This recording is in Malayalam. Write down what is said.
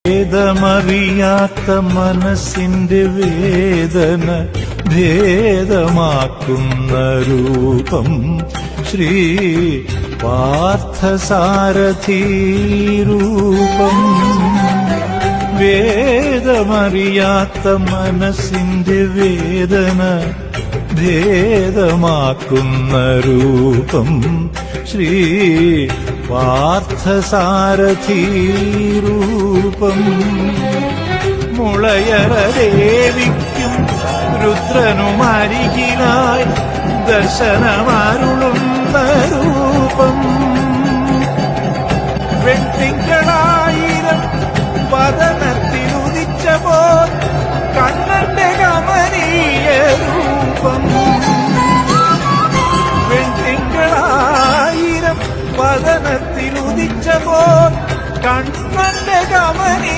ഭേദമറിയാത്ത മനസ്സിന്റെ വേദന ഭേദമാക്കുന്ന രൂപം ശ്രീ പാർത്ഥസാരഥി രൂപം. വേദമറിയാത്ത മനസ്സിന്റെ വേദന ഭേദമാക്കുന്ന രൂപം ശ്രീ പാർത്ഥസാരഥി രൂപം. മുളയറ ദേവിക്കും രുദ്രനുമരികിലായി ദർശനമരുളുന്ന രൂപം. വെട്ടിങ്കളായിരം വദനത്തിലുദിച്ചപ്പോൾ കണ്ണന്റെ കമനീയ രൂപം. വെട്ടിങ്കളായിരം വദനത്തിലുദിച്ചപ്പോൾ കണ്ണന്റെ കമനീയ